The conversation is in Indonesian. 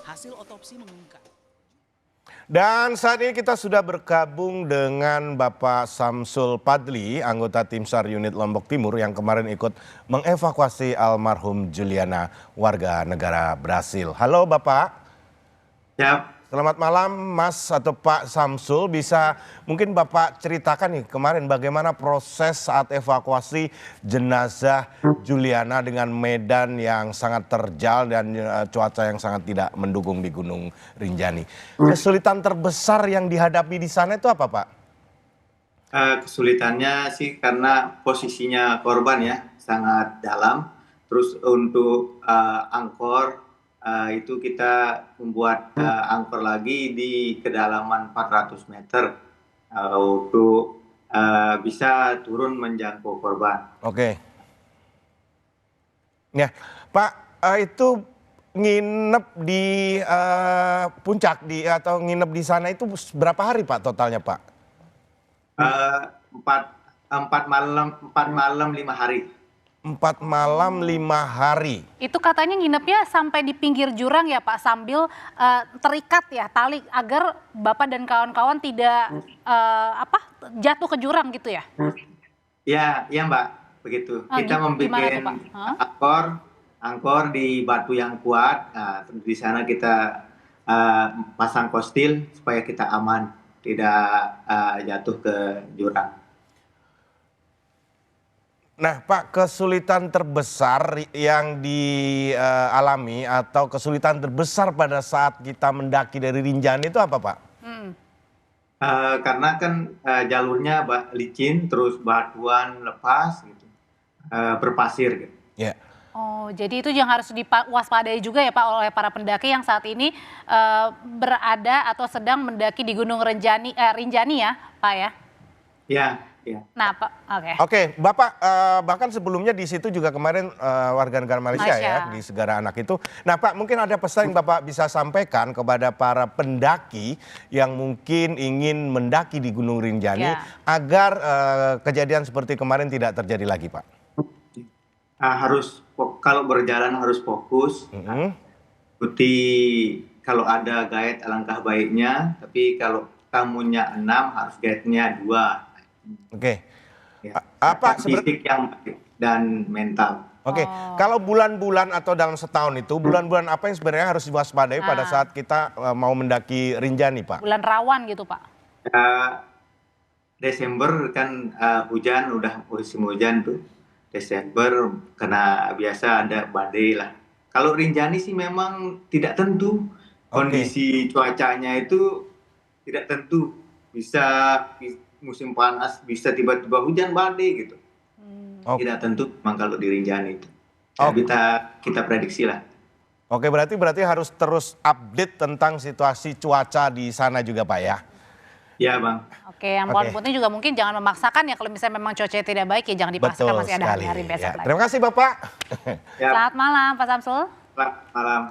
Hasil otopsi mengungkap. Dan saat ini kita sudah bergabung dengan Bapak Samsul Padli, anggota Tim SAR Unit Lombok Timur yang kemarin ikut mengevakuasi almarhum Juliana, warga negara Brasil. Halo Bapak. Ya. Selamat malam Mas atau Pak Samsul, bisa mungkin Bapak ceritakan nih kemarin bagaimana proses saat evakuasi jenazah Juliana dengan medan yang sangat terjal dan cuaca yang sangat tidak mendukung di Gunung Rinjani. Kesulitan terbesar yang dihadapi di sana itu apa Pak? Kesulitannya sih karena posisinya korban ya sangat dalam, terus untuk angkor itu kita membuat angkor lagi di kedalaman 400 meter untuk bisa turun menjangkau korban. Oke. Ya, Pak, itu nginep di puncak atau nginep di sana itu berapa hari Pak totalnya Pak? 4 malam 5 hari. 4 malam 5 hari. Itu katanya nginepnya sampai di pinggir jurang ya Pak, sambil terikat ya tali agar Bapak dan kawan-kawan tidak jatuh ke jurang gitu ya? Ya Mbak, begitu. Kita membuat angkor di batu yang kuat. Nah, di sana kita pasang kostil supaya kita aman, tidak jatuh ke jurang. Nah Pak, kesulitan terbesar yang dialami atau kesulitan terbesar pada saat kita mendaki dari Rinjani itu apa Pak? Karena kan jalurnya licin, terus batuan lepas, gitu, berpasir. Gitu. Yeah. Oh, jadi itu yang harus diwaspadai juga ya Pak oleh para pendaki yang saat ini berada atau sedang mendaki di Gunung Rinjani ya Pak ya? Ya. Nah, Pak, Oke, Bapak bahkan sebelumnya di situ juga kemarin warga negara Malaysia ya di Segara Anak itu. Nah, Pak, mungkin ada pesan yang Bapak bisa sampaikan kepada para pendaki yang mungkin ingin mendaki di Gunung Rinjani agar kejadian seperti kemarin tidak terjadi lagi, Pak. Kalau berjalan harus fokus. Ikuti kalau ada guide alangkah baiknya, tapi kalau tamunya 6 harus guide-nya 2. Oke. Ya, apa fisik yang baik dan mental. Oke. Kalau bulan-bulan atau dalam setahun itu bulan-bulan apa yang sebenarnya harus diwaspadai pada saat kita mau mendaki Rinjani, Pak? Bulan rawan gitu, Pak. Desember kan hujan, udah musim hujan tuh. Desember karena biasa ada badai lah. Kalau Rinjani sih memang tidak tentu. Kondisi cuacanya itu tidak tentu. Bisa musim panas, bisa tiba-tiba hujan badai gitu. Tidak tentu memang kalau di Rinjani itu. Kita prediksi lah. Oke, berarti harus terus update tentang situasi cuaca di sana juga Pak ya? Ya Bang. Oke, yang poin penting juga mungkin jangan memaksakan ya, kalau misalnya memang cuacanya tidak baik ya jangan dipaksakan, masih ada hari-hari besok lagi. Terima kasih Bapak. Selamat malam Pak Samsul. Selamat malam.